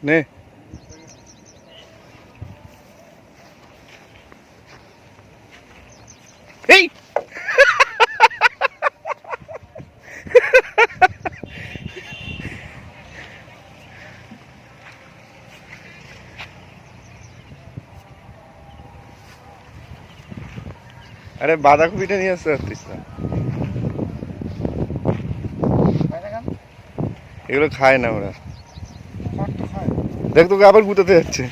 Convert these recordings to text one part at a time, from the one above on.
নে এই আরে বাঁধাকপিটা নিয়ে আসতে পারতিস না? এগুলো খায় না ওরা। দেখ তোকে আবার গুটাতে যাচ্ছে।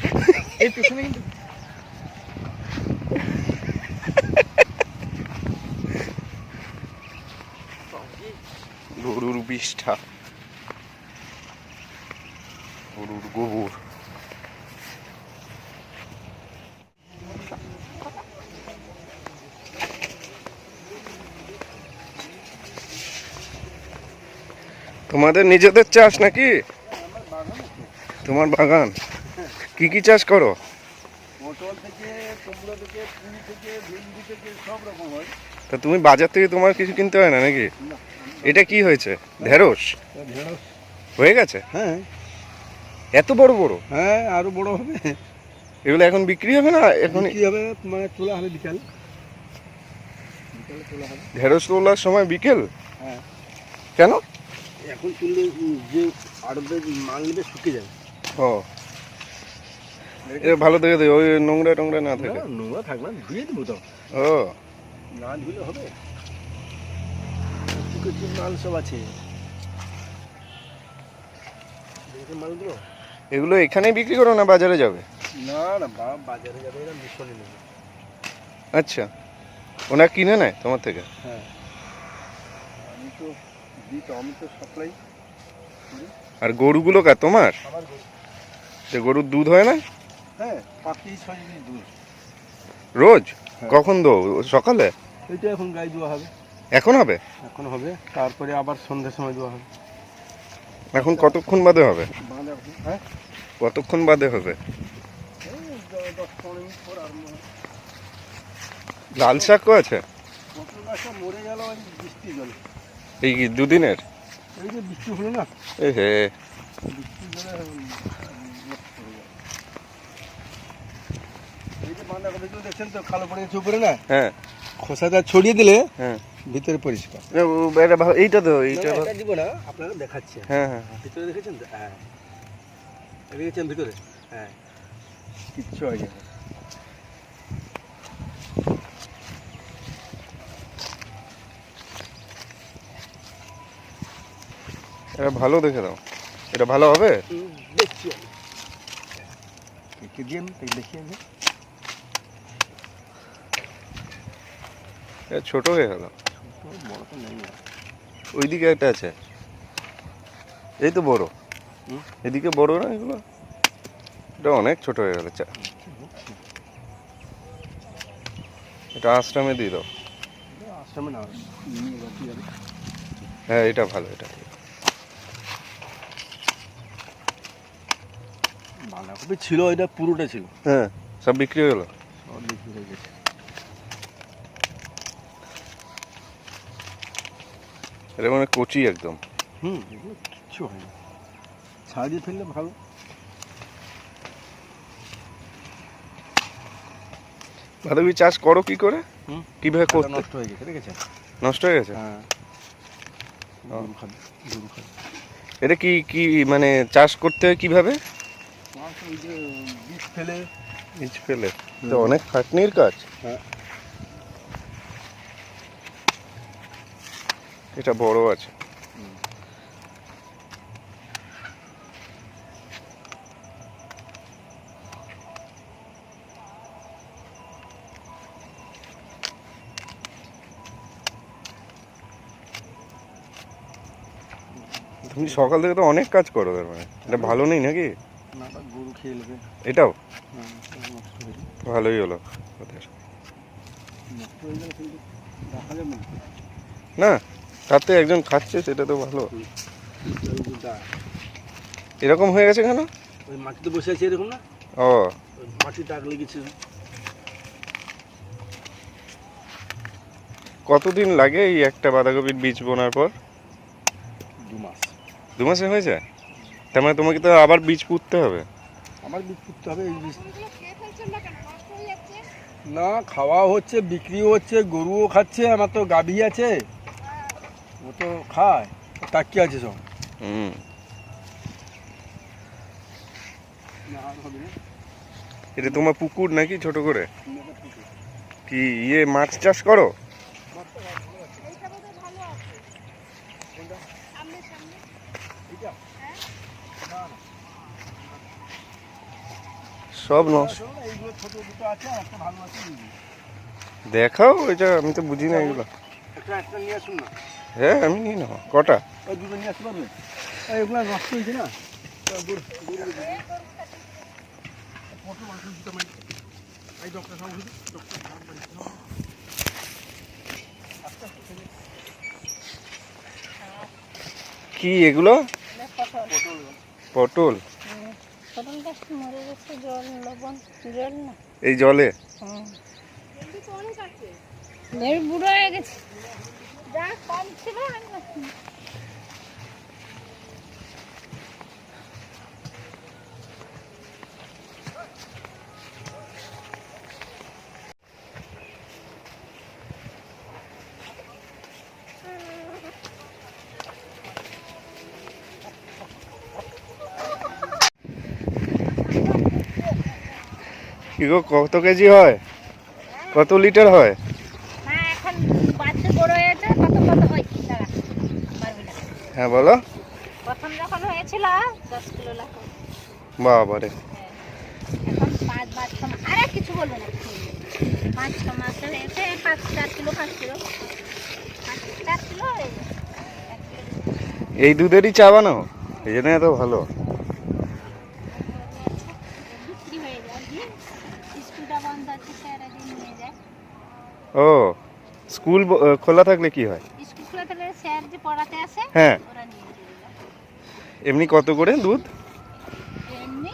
গরুর বিষ্ঠা, গরুর গোবর। তোমাদের নিজেদের চাষ নাকি? তোমার বাগান? কি কি চাষ করো? পটল থেকে, কুমড়ো থেকে, ফুল থেকে, ভেন্ডি থেকে সব রকম হয়। তা তুমি বাজার থেকে তোমার কিছু কিনতে হয় না নাকি? এটা কি হয়েছে? ঢেঁড়স ঢেঁড়স হয়ে গেছে? হ্যাঁ এত বড় বড়? হ্যাঁ, আরো বড় হবে। এগুলো এখন বিক্রি হবে না? এখন কি হবে, মানে তোলা হবে বিকালে তোলা হবে। ঢেঁড়স তোলার সময় বিকেল? হ্যাঁ। কেন? এখন তুললে যে আড়তে মাল নেবে শুকিয়ে যাবে। ও, এটা ভালো দেখে ওই নোংরা টোংরা না থাকে। নোংরা থাক না, ধুয়ে দেবো তো। ও, না ধুলে হবে? কিছু মাল সব আছে মালগুলো। এগুলো এখানেই বিক্রি করো না বাজারে যাবে? না না, বাজারে যাবে, এরা মিশনে নেবে। আচ্ছা, ওনারা কিনে নেয় তোমার থেকে? হ্যাঁ, আমি তো সাপ্লাই। আর গরুগুলো কার তোমার? আমার গরু। যে গরুর দুধ হয় না? হ্যাঁ, 5-6 কেজি দুধ রোজ? হ্যাঁ। কখন দো? সকালে? এটা এখন গায়ে দেওয়া হবে। এখন হবে? এখন হবে, তারপরে আবার সন্ধ্যার সময় দেওয়া হবে। এখন কতক্ষণ বাদে হবে? হ্যাঁ, কতক্ষণ বাদে হবে? 10-15 মিনিট পর আরম্ভ হবে। লাল শাকও আছে? পটল গাছটা মরে গেল ওই বৃষ্টি জলে। এই কি দুদিনের? এই যে বৃষ্টি হলো না, এ হে, বৃষ্টি জলে নষ্ট হয়ে গেল। এই যে বাঁধাকপিগুলো দেখছেন তো, কালো পড়ে গেছে উপরে না? হ্যাঁ খোসাটা ছড়িয়ে দিলে হ্যাঁ। ভিতরে পরিষ্কার। এটা ভালো, এইটা তো এইটা না, ভালো। এটা দিব না, আপনাকে দেখাচ্ছি। হ্যাঁ হ্যাঁ হ্যাঁ। ভিতরে দেখেছেন তো? হ্যাঁ, দেখেছেন ভিতরে? হ্যাঁ, কিচ্ছু হয়নি। এটা ভালো দেখে দাও, এটা ভালো হবে। দেখছি আমি, দেখে দিয়ে আমি দেখি আমি। এটা ছোট হয়ে গেল। বড় তো নেই না। ওইদিকে একটা আছে, এই তো বড়। এদিকে বড় না এগুলো? এটা অনেক ছোট হয়ে গেল। এটা আশ্রমে দিয়ে দাও। আশ্রমে না, হ্যাঁ এটা ভালো, এটা বাঁধাকপি ছিল, এটা পুরোটা ছিল। হ্যাঁ, সব বিক্রি হয়ে গেল। সব বিক্রি হয়ে গেছে। এটা মানে কচি একদম। এগুলো কিচ্ছু হয় না, ছাড় দিয়ে ফেললে ভালো। বাঁধাকপি চাষ করো কি করে? কিভাবে করতে? নষ্ট হয়ে গেছে, দেখেছেন? নষ্ট হয়ে গেছে? হ্যাঁ, গরু খাবে, গরু খাবে। এটা কি কি মানে চাষ করতে হয় কিভাবে? ওই যে বীজ ফেলে। বীজ ফেলে? তো অনেক খাটনির কাজ। হ্যাঁ, এটা বড় আছে। তুমি সকাল থেকে তো অনেক কাজ করো, তার মানে এটা ভালো নেই নাকি? না, গরু খেয়ে নেবে। এটাও নষ্ট হয়ে যাবে। ভালোই হলো ওদের। নষ্ট হয়ে গেলে কিন্তু দেখা যাবে না। না, তাতে একজন খাচ্ছে, সেটা তো ভালো। এরকম হয়ে গেছে কেন? ওই মাটিতে বসে আছে এরকম না? ও, ওই মাটি দাগ লেগেছে। কতদিন লাগে এই একটা বাঁধাকপির বীজ বোনার পর? 2 মাস। 2 মাসে হয়ে যায়? তার মানে তোমাকে তো আবার বীজ পুঁততে হবে। আমার বীজ পুঁততে হবে এই বীজ। না, খাওয়া হচ্ছে, বিক্রিও হচ্ছে, গরুও খাচ্ছে, আমার তো গাভী আছে, ও তো খায়, তার কি আছে সব। হুম। এটা তোমার পুকুর নাকি ছোট করে? কি ইয়ে মাছ চাষ করো? সব নষ্ট। দেখাও এটা, আমি তো বুঝি না এগুলো। হ্যাঁ আমি নিই না। কটা? ওই দুটো নিয়ে আসতে পারবে? এগুলো নষ্ট হয়েছে না। কি এগুলো? পটল। পটল গাছ মরে গেছে, জল লবণ জল না এই জলে? বুড়ো হয়ে গেছে, যা কম ছিল। কি গো, কত কেজি হয়? কত লিটার হয়? হ্যাঁ, এখন বাচ্চা বড় হয়েছে, কত কত হয় দাঁড়া পারবি না। হ্যাঁ বলো। প্রথম যখন হয়েছিল 10 কিলো লাগতো। বাবারে। এখন 5 মাস আরে কিছু বলবো না, 5-6 মাস হয়েছে, 4 কিলো 5 কিলো 4 কিলো হয়ে যায়। এই দুধেরই চা বানাও, এই জন্য এত ভালো। বিক্রি হয়ে যায়, স্কুলটা বন্ধ আছে, স্যারা দিন নিয়ে যায়। ও, স্কুল খোলা থাকলে কি হয়? স্কুল খোলা থাকলে স্যার যে পড়াতে আসে, হ্যাঁ। ওরা নিয়ে যায়। এমনি কত করে দুধ? এমনি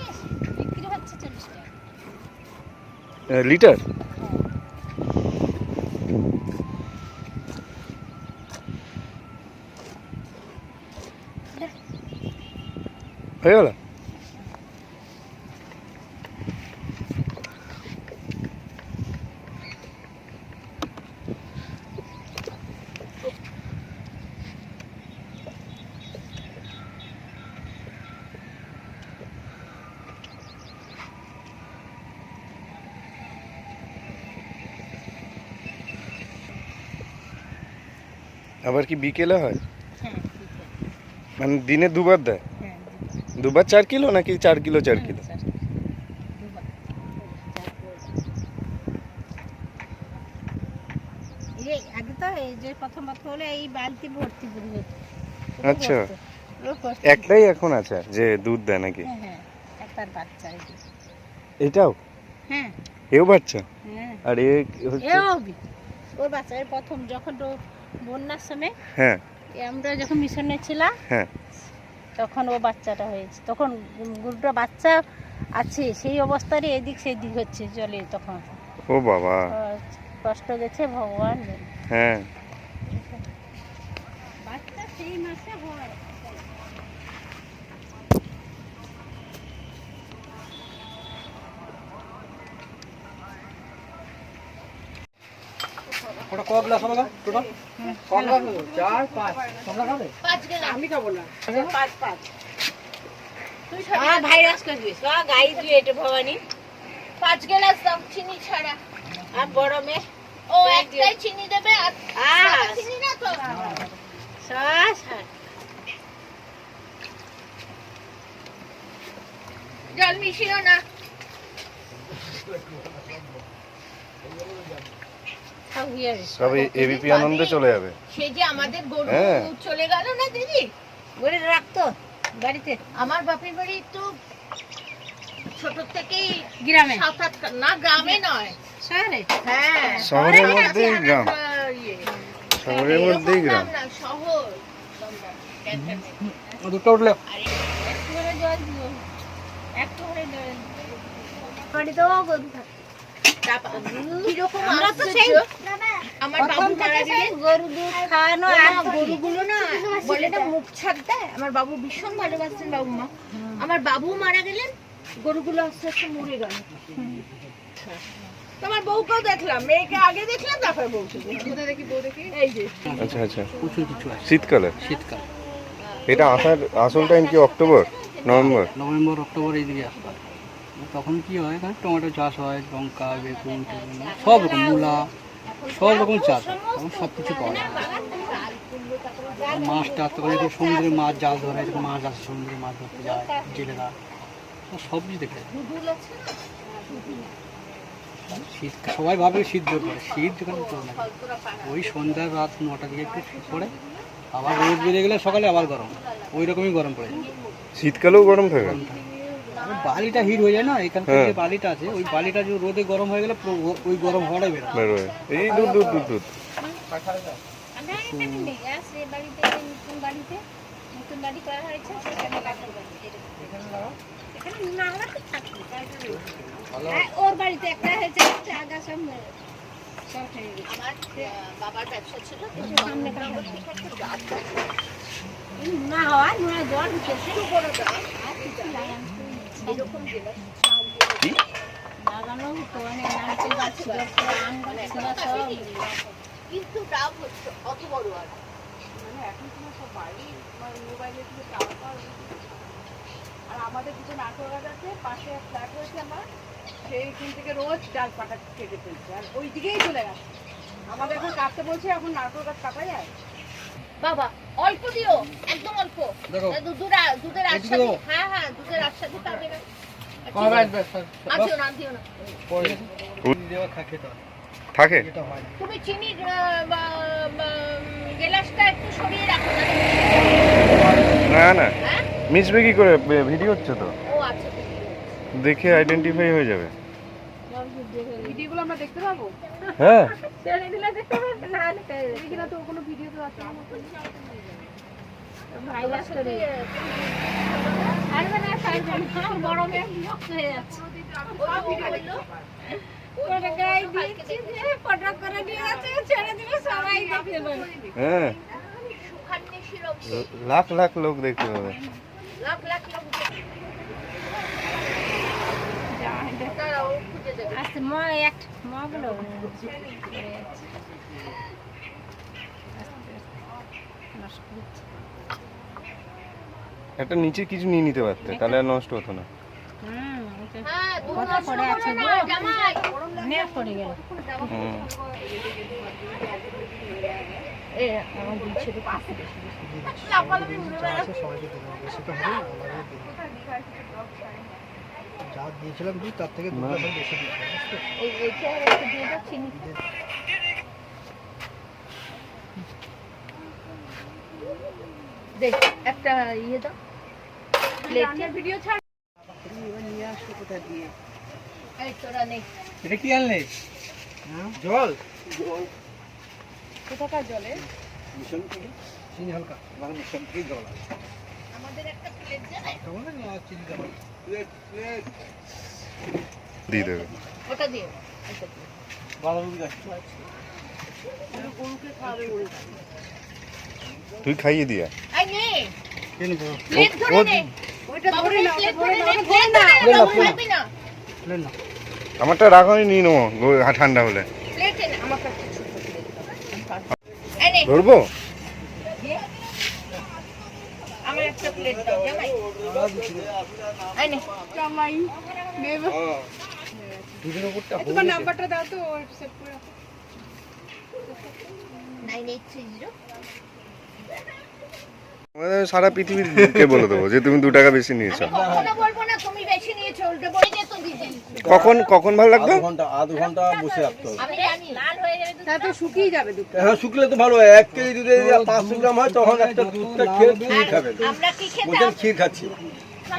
বিক্রি হচ্ছে 40 টাকা লিটার? হয়ে গেল? আবার কি বিকেলে হয়? হ্যাঁ, মানে দিনে দুবার দেয়? হ্যাঁ, দুবার 4 কিলো নাকি 4 কিলো 4 কিলো? এই আগে তো এই যে প্রথম হলে এই বালতি ভর্তি করে হতো। আচ্ছা, একটাই এখন আছে যে দুধ দেয় নাকি? হ্যাঁ হ্যাঁ, একটার বাচ্চা এই যে। এটাও? হ্যাঁ এও বাচ্চা? হ্যাঁ, আর এ হচ্ছে? ওর বাচ্চা এই প্রথম যখন বন্যার সময়, হ্যাঁ আমরা যখন মিশনে ছিলাম, হ্যাঁ। তখন ও বাচ্চাটা হয়েছে, তখন গরুটা বাচ্চা আছে সেই অবস্থায় এদিক সেদিক হচ্ছে জলে, তখন ও বাবা, কষ্ট গেছে ভগবান জানে। হ্যাঁ। বাচ্চা সেই মাসে হয়। ওটা ক গ্লাস হবে টোটাল? ক গ্লাস হবে? 4 5 তোমরা খাবে? 5 গ্লাস আমি খাবো না। 5 তুই খাবি? ভাইরাস করে দিস, গাই দিয়ে এটা ভবানী 5 গ্লাস দাও, চিনি ছাড়া। আর বড় মেয়ে ও একটাই চিনি দেবে, আর চিনি না তো সস। জল মিশিও না। সব এবিপি আনন্দে চলে যাবে। সে যে আমাদের গরু হ্যাঁ। চলে গেল না দিদি, গরু রাখতো বাড়িতে। আমার বাপের বাড়ি তো ছোট থেকেই গ্রামে, 7-8 না গ্রামে নয় শহরে। হ্যাঁ, শহরের মধ্যেই গ্রাম, ইয়ে শহরের মধ্যেই গ্রাম। না শহর। দুটো উঠলে একটু করে জল দিও, একটু করে জল বাড়ি তো গরু থাকে। কিরকম আমরা তো সেই আমার বাবু মারা গেলে গরু দুধ খাওয়ানো, আর গরুগুলো না বলে না মুখ ছাড়তে। আমার বাবু ভীষণ ভালোবাসতেন বাবু মা, আমার বাবু মারা গেলেন, গরুগুলো আস্তে আস্তে মরে গেল। তোমার বউকেও দেখলাম, মেয়েকে আগে দেখলাম, তারপর বউকে কোথায় দেখি, বউ দেখি এই যে। আচ্ছা আচ্ছা, প্রচুর কিছু আছে শীতকালে। শীতকাল, এটা আসার আসল টাইম কি অক্টোবর নভেম্বর? নভেম্বর অক্টোবর এই দিকে আসবে। তখন কি হয়, এখানে টমেটো চাষ হয়, লঙ্কা, বেগুন, সব রকম মূলা, সব রকম চাষ হয়, তখন সব কিছু পাওয়া যায়। মাছটা তখন একটু সমুদ্রে মাছ জাল ধরে, মাছ আসে সমুদ্রে মাছ ধরতে যায় জেলেরা, সব কিছু দেখে। শীত সবাই ভাবে শীত জোর পড়ে, শীত যেখানে জোর না, ওই সন্ধ্যা রাত 9টার দিকে একটু শীত পড়ে, আবার রোদ বেরিয়ে গেলে সকালে আবার গরম, ওই রকমই গরম পড়ে যায়। শীতকালেও গরম থাকে? গরম থাকে, বালিটা হিট হয়ে যায় না, এখানকার যে বালিটা আছে, ওই বালিটা যে রোদে গরম হয়ে গেলে পুরো ওই গরম হওয়াটাই বেরোয়। বেরোয়। এই দুধ দুধ দুধ দুধ। ওর বাড়িতে একটা হয়েছে, আগা সব আমার বাবার ব্যবসা ছিল, না হয় নয় জল শুরু করে এরকম লাগানো হতো, মানে নারকেল গাছ ছিল, আম গাছ ছিল সব, কিন্তু ডাব হচ্ছে অত বড় আর মানে এখন তোমার সব বাড়ি মোবাইলে থেকে টাওয়ার পাওয়া। আর আমাদের কিছু নারকেল গাছ আছে, পাশে ফ্ল্যাট হয়েছে আমার, সেইখান থেকে রোজ ডাল পাতা কেটে ফেলছে, আর ওই দিকেই চলে গেছে। আমাদের এখন কাটতে বলছে, এখন নারকেল গাছ কাটা যায়। বাবা অল্প দিও, একদম অল্প, দুধের আশা। হ্যাঁ হ্যাঁ, দুধের আশা দিতে হবে না। থাকে। তুমি চিনির গ্লাসটা একটু সরিয়ে রাখো না না, হ্যাঁ? মিশবে কি করে? ভিডিও হচ্ছে তো, ও আচ্ছা, দেখে আইডেন্টিফাই হয়ে যাবে। ভিডিওগুলো আমরা দেখতে পাবো? হ্যাঁ, ছেড়ে দিলে দেখতে পাবো না, কিনা তো কোনো ভিডিও তো আছে না, ভাইরাস করে আর না সাইড বড় মেয়ে নষ্ট হয়ে যাচ্ছে। ওই ভিডিও হলো ওটা গাই দিয়েছি, ফটো করে দিয়ে আছে, ছেড়ে দিলে সবাই দেখতে পাবে। হ্যাঁ, সুখান্নি শিরক, লাখ লাখ লোক দেখতে পাবে। লাখ লাখ লোক আচ্ছা, মা একটা মা বলো একটা নিচে কিছু নিয়ে নিতে পারতে, তাহলে আর নষ্ট হতো না। যা দিয়েছিলাম দুধ, তার থেকে দুধ বেশি দেখ একটা ইয়ে দাও, প্লেটের ভিডিও ছাড়। নিয়ে আসো কোথা দিয়ে? এই তোরা নেই। এটা কি আনলে? জল। কোথাকার জলে? মিশন থেকে চিনি হালকা, মানে মিশন থেকে জল আছে। আমাদের একটা প্লেট জানাই। কেমন না চিনি দাও। প্লেট দিয়ে দেবে। ওটা দিও। বাঁধাকপি গাছ। গরুকে খাওয়াবে ওই। তুই খাইয়ে দিয়া। আই নে। কেন বড়? প্লেট ধরে নে। ওইটা ধরে না, ওটা ধরে না, ধরে না। খাবি না। প্লেট না। আমারটা রাখো, আমি নিয়ে নেবো ঠান্ডা হলে। প্লেটে না, আমার কাছে ছোট প্লেট। এই নে। ধরবো? আমার একটা প্লেট দাও, জামাই। এই নে। জামাই নেব। দুধের উপরটা তোমার নাম্বারটা দাও তো, সেভ করে রাখো। 9830। সারা পৃথিবীকে বলে দেবো যে তুমি 2 টাকা বেশি নিয়েছো। কখনো বলবো না তুমি বেশি নিয়েছো, উল্টো বলে যেত দিদি। কখন ভালো লাগবে? আধ ঘন্টা বসে রাখতে হবে। আমি জানি লাল হয়ে যাবে তো, তাতে শুকিয়ে যাবে দুধ। হ্যাঁ, শুকলে তো ভালো। 1 কেজি দুধে যদি 500 গ্রাম হয়, তখন একটা দুধটা খেয়ে ক্ষীর খাবেন। আমরা কি খেতাম? বলছেন ক্ষীর খাচ্ছি,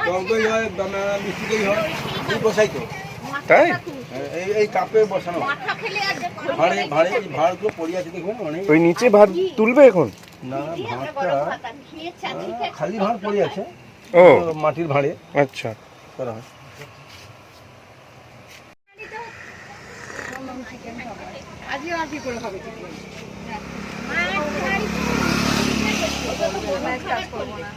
টক দই হয়, মিষ্টি দই হয়, দুধ বসাই তো। তাই? এই কাপে বসানো হয়। মাথা খেলে আর ভাঁড়ে এই ভাঁড়গুলো পড়ে আছে দেখবেন অনেক। ওই নিচে ভাত তুলবে এখন? না, ভাঁড়টা খেয়ে খালি ভাঁড় পড়ে আছে, ও মাটির ভাঁড়ে আচ্ছা। করা হয়। আজকে আর কি করে খাবে? মা কাজ করবো না।